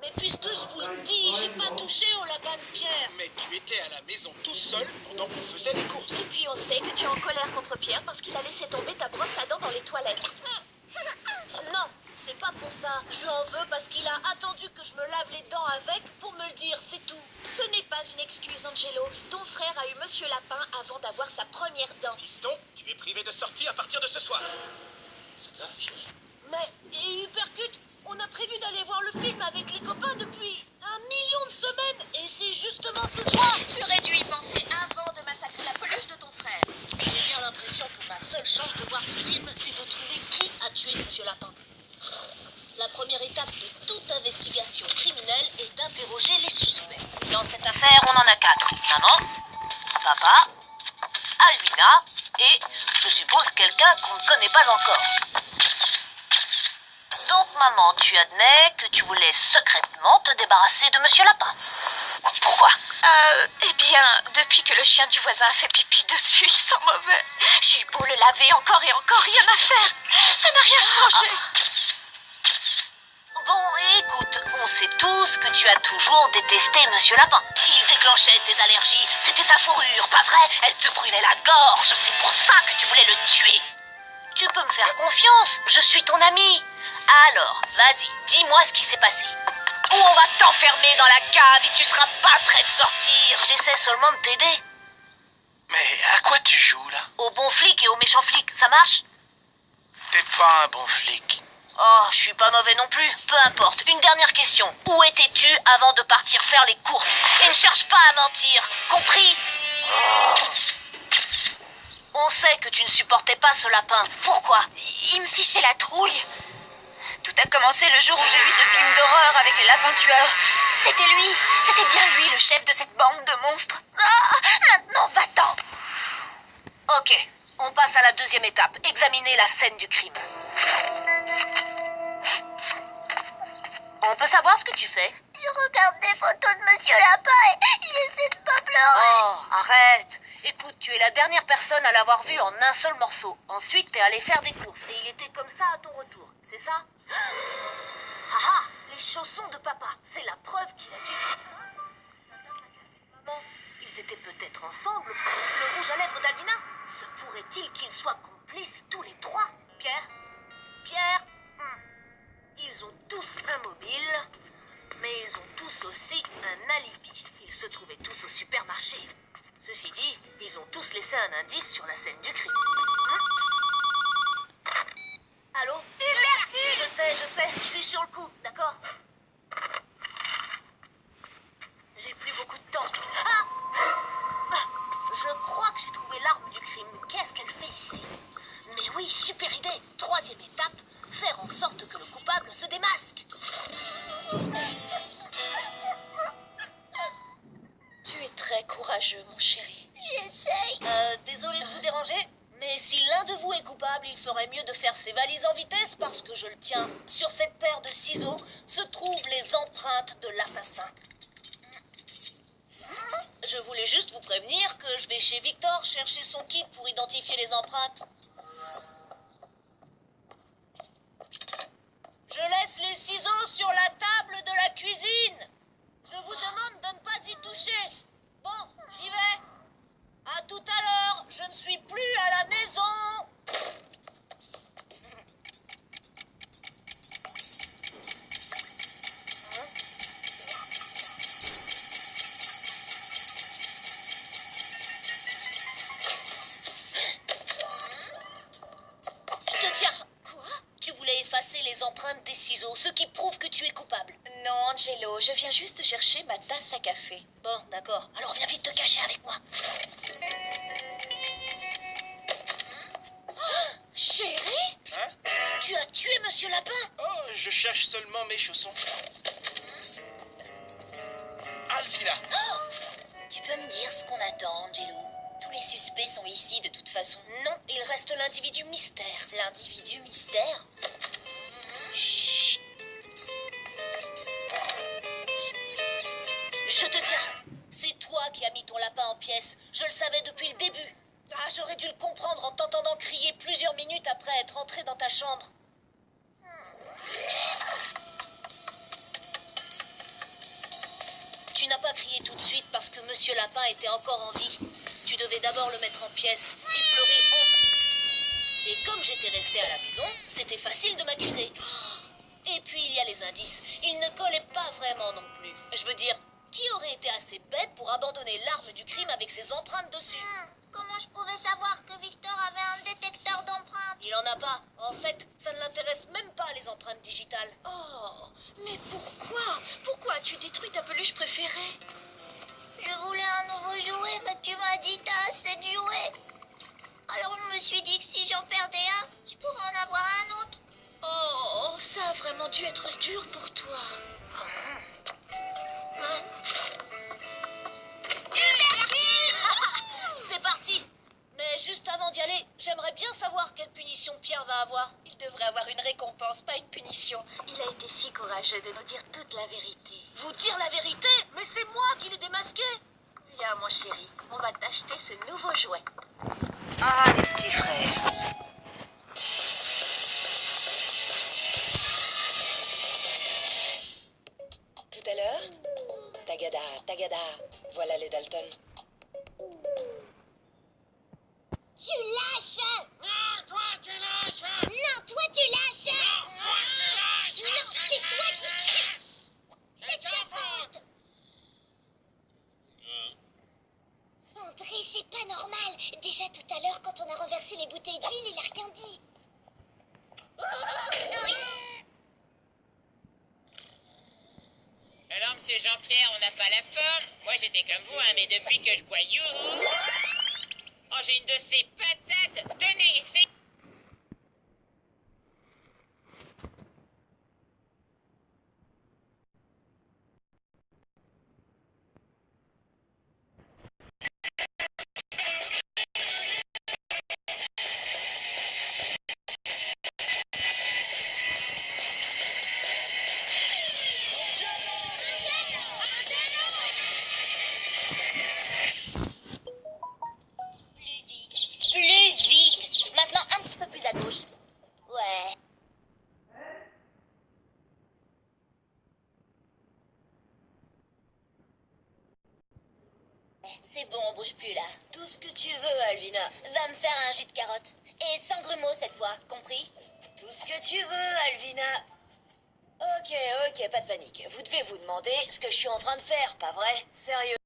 Mais puisque je vous le dis, j'ai pas touché au lapin de Pierre. Mais tu étais à la maison tout seul pendant qu'on faisait les courses. Et puis on sait que tu es en colère contre Pierre parce qu'il a laissé tomber ta brosse à dents dans les toilettes. Non, c'est pas pour ça. Je lui en veux parce qu'il a attendu que je me lave les dents avec pour me le dire, c'est tout. Ce n'est pas une excuse, Angelo. Ton frère a eu Monsieur Lapin avant d'avoir sa première dent. Piston, tu es privé de sortie à partir de ce soir. Ça te va, chérie? Mais, et Hypercute, on a prévu d'aller voir le film avec les copains depuis 1 million de semaines. Et c'est justement ce soir. Tu aurais dû y penser avant de massacrer la peluche de ton frère. J'ai bien l'impression que ma seule chance de voir ce film, c'est de trouver qui a tué Monsieur Lapin. La première étape de toute investigation criminelle est d'interroger les suspects. Dans cette affaire, on en a 4. Maman, papa, Alvina et, je suppose, quelqu'un qu'on ne connaît pas encore. Donc, maman, tu admets que tu voulais secrètement te débarrasser de Monsieur Lapin. Pourquoi? Eh bien, depuis que le chien du voisin a fait pipi dessus, il sent mauvais. J'ai eu beau le laver encore et encore, rien à faire. Ça n'a rien changé. Bon, écoute, on sait tous que tu as toujours détesté Monsieur Lapin. Il déclenchait tes allergies, c'était sa fourrure, pas vrai? Elle te brûlait la gorge, c'est pour ça que tu voulais le tuer. Tu peux me faire confiance, je suis ton ami. Alors, vas-y, dis-moi ce qui s'est passé. Ou on va t'enfermer dans la cave et tu seras pas prêt de sortir. J'essaie seulement de t'aider. Mais à quoi tu joues, là? Au bon flic et au méchant flic, ça marche? T'es pas un bon flic. Oh, je suis pas mauvais non plus. Peu importe. Une dernière question. Où étais-tu avant de partir faire les courses? Et ne cherche pas à mentir. Compris? On sait que tu ne supportais pas ce lapin. Pourquoi? Il me fichait la trouille. Tout a commencé le jour où j'ai vu ce film d'horreur avec les lapins tueurs. C'était lui. C'était bien lui, le chef de cette bande de monstres. Ah, maintenant, va-t'en. Ok. On passe à la deuxième étape. Examiner la scène du crime. On peut savoir ce que tu fais? Je regarde des photos de Monsieur Lapin et j'essaie de pas pleurer. Oh, arrête. Écoute, tu es la dernière personne à l'avoir vu en un seul morceau. Ensuite, t'es allé faire des courses et il était comme ça à ton retour. C'est ça? Ah ah, les chaussons de papa. C'est la preuve qu'il a tué. Maman, ils étaient peut-être ensemble. Le rouge à lèvres d'Alvina? Se pourrait-il qu'ils soient complices tous les trois? Pierre? Pierre? Ils ont tous un mobile, mais ils ont tous aussi un alibi. Ils se trouvaient tous au supermarché. Ceci dit, ils ont tous laissé un indice sur la scène du crime. Allô? Je sais, je suis sur le coup, d'accord? J'ai plus beaucoup de temps. Je crois que j'ai trouvé l'arme du crime. Qu'est-ce qu'elle fait ici? Mais oui, super idée. Troisième étape, faire en sorte que le coupable se démasque. Tu es très courageux, mon chéri. J'essaye. Désolé de vous déranger, mais si l'un de vous est coupable, il ferait mieux de faire ses valises en vitesse parce que je le tiens. Sur cette paire de ciseaux se trouvent les empreintes de l'assassin. Je voulais juste vous prévenir que je vais chez Victor chercher son kit pour identifier les empreintes. Je laisse les ciseaux sur la table de la cuisine. Je vous demande de ne pas y toucher. Bon, j'y vais. À tout à l'heure, je ne suis plus à la maison. Je te tiens. Quoi? Tu voulais effacer les empreintes des ciseaux, ce qui prouve que tu es coupable. Non, Angelo, je viens juste chercher ma tasse à café. Bon, d'accord. Alors viens vite te cacher avec moi. Chéri? Hein? Tu as tué Monsieur Lapin? Oh, je cherche seulement mes chaussons. Alvina! Tu peux me dire ce qu'on attend, Angelo? Tous les suspects sont ici de toute façon. Non, il reste l'individu mystère. L'individu mystère? Chut. Je te tiens. C'est toi qui as mis ton lapin en pièces. Je le savais depuis le début. Ah, j'aurais dû le comprendre en t'entendant crier plusieurs minutes après être entré dans ta chambre. Tu n'as pas crié tout de suite parce que Monsieur Lapin était encore en vie. Tu devais d'abord le mettre en pièces et pleurer ensuite. Et comme j'étais restée à la maison, c'était facile de m'accuser. Et puis il y a les indices. Ils ne collaient pas vraiment non plus. Je veux dire, qui aurait été assez bête pour abandonner l'arme du crime avec ses empreintes dessus? Comment je pouvais savoir que Victor avait un détecteur d'empreintes? Il en a pas. En fait, ça ne l'intéresse même pas les empreintes digitales. Oh, mais pourquoi? Pourquoi as-tu détruit ta peluche préférée? Je voulais un nouveau jouet, mais tu m'as dit t'as assez de jouets. Alors je me suis dit que si j'en perdais un, je pourrais en avoir un autre. Oh, ça a vraiment dû être dur pour toi. C'est parti. Mais juste avant d'y aller, j'aimerais bien savoir quelle punition Pierre va avoir. Il devrait avoir une récompense, pas une punition. Il a été si courageux de nous dire toute la vérité. Vous dire la vérité? Mais c'est moi qui l'ai démasqué. Viens, mon chéri, on va t'acheter ce nouveau jouet. Ah, mes petits frères. Tout à l'heure, Tagada, Tagada, voilà les Dalton. Tu lâches! Non, toi, tu lâches! Non, toi tu lâches! Non, toi, tu lâches! Non, c'est toi qui... C'est ta faute! André, c'est pas normal. Déjà tout à l'heure, quand on a renversé les bouteilles d'huile, il a rien dit. Alors, monsieur Jean-Pierre, on n'a pas la forme. Moi, j'étais comme vous, hein, mais depuis que je bois Youhou... Oh, j'ai une de ces patates. Tenez, c'est... Plus vite. Maintenant, un petit peu plus à gauche. Ouais. C'est bon, on bouge plus là. Tout ce que tu veux, Alvina. Va me faire un jus de carotte. Et sans grumeaux cette fois, compris? Tout ce que tu veux, Alvina. Ok, pas de panique. Vous devez vous demander ce que je suis en train de faire, pas vrai? Sérieux.